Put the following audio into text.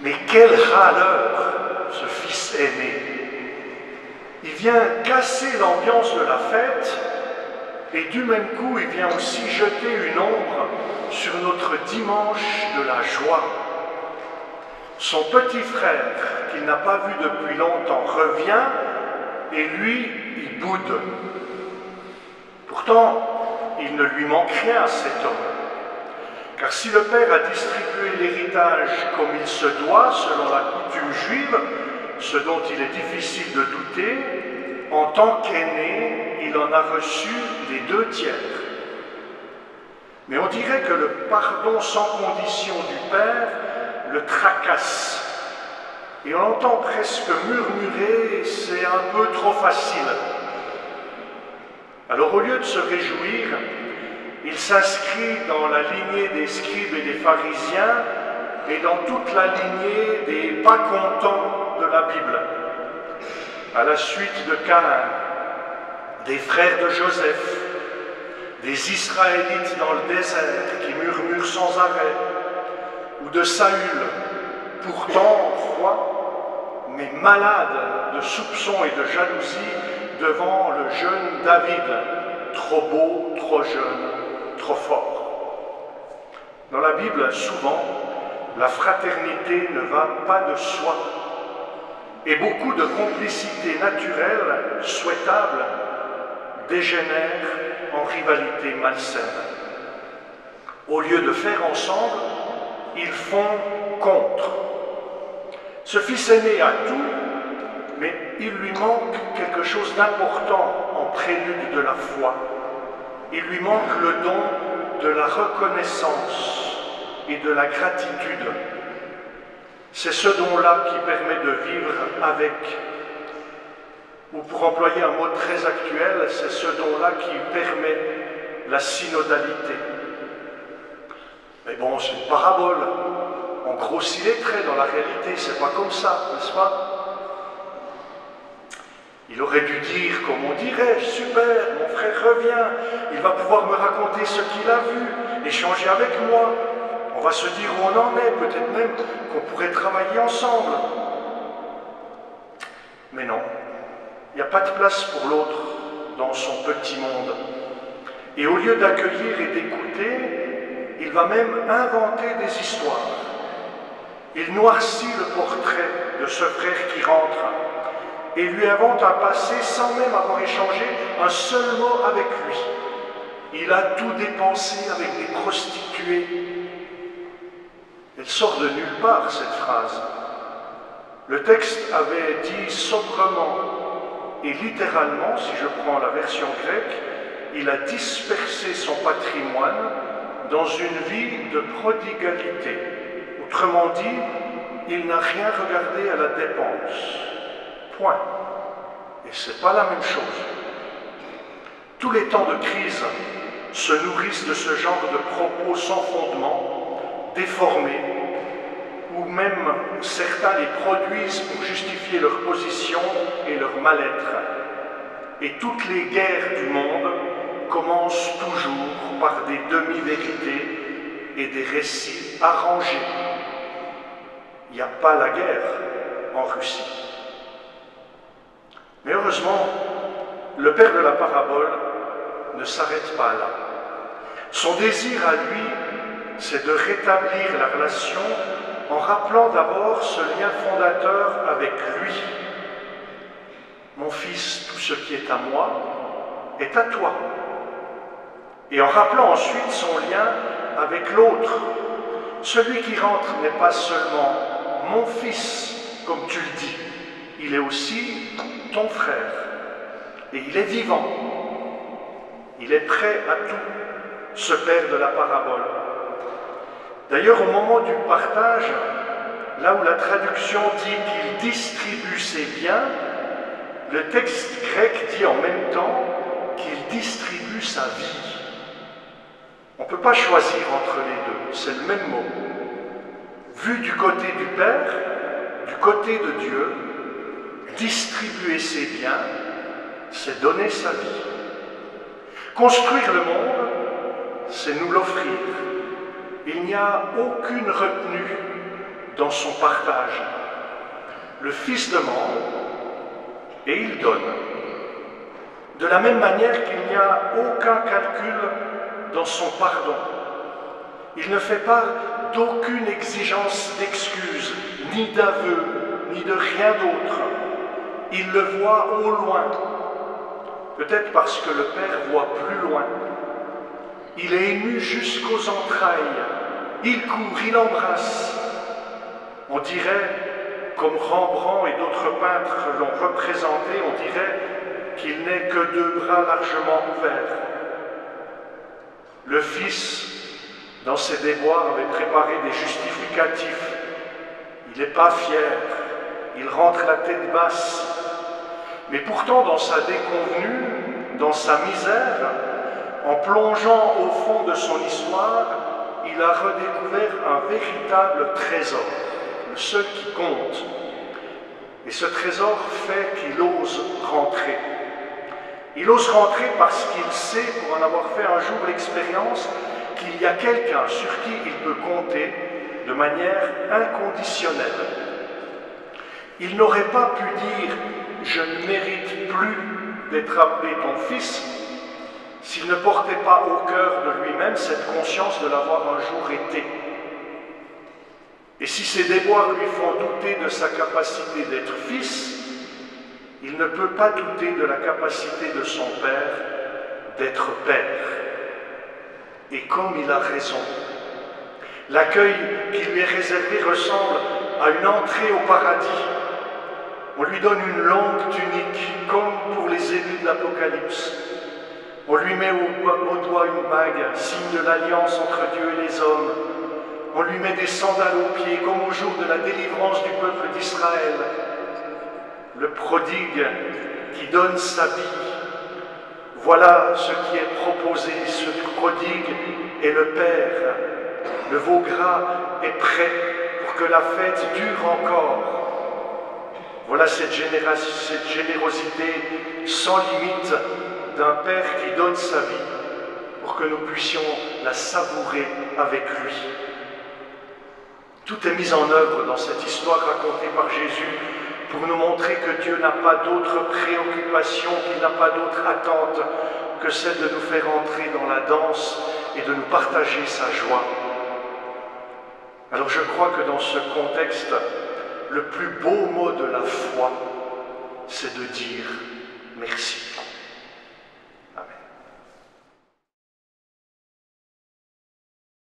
Mais quel râleur, ce fils aîné! Il vient casser l'ambiance de la fête et du même coup, il vient aussi jeter une ombre sur notre dimanche de la joie. Son petit frère, qu'il n'a pas vu depuis longtemps, revient et lui, il boude. Pourtant, il ne lui manque rien à cet homme. Car si le père a distribué l'héritage comme il se doit, selon la coutume juive, ce dont il est difficile de douter, en tant qu'aîné, il en a reçu les 2/3. Mais on dirait que le pardon sans condition du père le tracasse. Et on entend presque murmurer « c'est un peu trop facile ». Alors au lieu de se réjouir, il s'inscrit dans la lignée des scribes et des pharisiens et dans toute la lignée des pas contents de la Bible. À la suite de Caïn, des frères de Joseph, des Israélites dans le désert qui murmurent sans arrêt, ou de Saül, pourtant roi, mais malade de soupçons et de jalousie devant le jeune David, trop beau, trop jeune, trop fort. Dans la Bible, souvent, la fraternité ne va pas de soi, et beaucoup de complicité naturelle, souhaitable, dégénère en rivalité malsaine. Au lieu de faire ensemble, ils font contre. Ce fils aîné a tout, mais il lui manque quelque chose d'important en prélude de la foi. Il lui manque le don de la reconnaissance et de la gratitude. C'est ce don-là qui permet de vivre avec. Ou pour employer un mot très actuel, c'est ce don-là qui permet la synodalité. Mais bon, c'est une parabole. On grossit les traits dans la réalité, c'est pas comme ça, n'est-ce pas? Il aurait dû dire, comme on dirait, super, mon frère revient, il va pouvoir me raconter ce qu'il a vu, échanger avec moi. On va se dire où on en est, peut-être même qu'on pourrait travailler ensemble. Mais non, il n'y a pas de place pour l'autre dans son petit monde. Et au lieu d'accueillir et d'écouter, il va même inventer des histoires. Il noircit le portrait de ce frère qui rentre et lui invente un passé sans même avoir échangé un seul mot avec lui. Il a tout dépensé avec des prostituées. Elle sort de nulle part, cette phrase. Le texte avait dit sobrement et littéralement, si je prends la version grecque, il a dispersé son patrimoine dans une vie de prodigalité. Autrement dit, il n'a rien regardé à la dépense. Point. Et ce n'est pas la même chose. Tous les temps de crise se nourrissent de ce genre de propos sans fondement, déformés, ou même certains les produisent pour justifier leur position et leur mal-être. Et toutes les guerres du monde commencent toujours par des demi-vérités et des récits arrangés. Il n'y a pas la guerre en Russie. Mais heureusement, le père de la parabole ne s'arrête pas là. Son désir à lui, c'est de rétablir la relation en rappelant d'abord ce lien fondateur avec lui. Mon fils, tout ce qui est à moi est à toi. Et en rappelant ensuite son lien avec l'autre. Celui qui rentre n'est pas seulement mon fils, comme tu le dis, il est aussi ton frère. Et il est vivant. Il est prêt à tout, ce père de la parabole. D'ailleurs, au moment du partage, là où la traduction dit qu'il distribue ses biens, le texte grec dit en même temps qu'il distribue sa vie. On ne peut pas choisir entre les deux, c'est le même mot. Vu du côté du Père, du côté de Dieu, distribuer ses biens, c'est donner sa vie. Construire le monde, c'est nous l'offrir. Il n'y a aucune retenue dans son partage. Le Fils demande et il donne. De la même manière qu'il n'y a aucun calcul dans son pardon. Il ne fait part d'aucune exigence d'excuse, ni d'aveu, ni de rien d'autre. Il le voit au loin, peut-être parce que le Père voit plus loin. Il est ému jusqu'aux entrailles, il court, il embrasse. On dirait, comme Rembrandt et d'autres peintres l'ont représenté, on dirait qu'il n'est que deux bras largement ouverts. Le Fils, dans ses déboires, avait préparé des justificatifs. Il n'est pas fier, il rentre la tête basse. Mais pourtant, dans sa déconvenue, dans sa misère, en plongeant au fond de son histoire, il a redécouvert un véritable trésor, le seul qui compte. Et ce trésor fait qu'il ose rentrer. Il ose rentrer parce qu'il sait, pour en avoir fait un jour l'expérience, qu'il y a quelqu'un sur qui il peut compter de manière inconditionnelle. Il n'aurait pas pu dire « je ne mérite plus d'être appelé ton fils » s'il ne portait pas au cœur de lui-même cette conscience de l'avoir un jour été. Et si ses déboires lui font douter de sa capacité d'être fils, il ne peut pas douter de la capacité de son Père d'être Père. Et comme il a raison, l'accueil qui lui est réservé ressemble à une entrée au paradis. On lui donne une longue tunique, comme pour les élus de l'Apocalypse. On lui met au doigt une bague, signe de l'alliance entre Dieu et les hommes. On lui met des sandales aux pieds, comme au jour de la délivrance du peuple d'Israël. Le prodigue qui donne sa vie. Voilà ce qui est proposé. Ce prodigue est le Père. Le veau gras est prêt pour que la fête dure encore. Voilà cette générosité sans limite d'un Père qui donne sa vie pour que nous puissions la savourer avec lui. Tout est mis en œuvre dans cette histoire racontée par Jésus pour nous montrer que Dieu n'a pas d'autre préoccupation, qu'il n'a pas d'autre attente que celle de nous faire entrer dans la danse et de nous partager sa joie. Alors je crois que dans ce contexte, le plus beau mot de la foi, c'est de dire merci.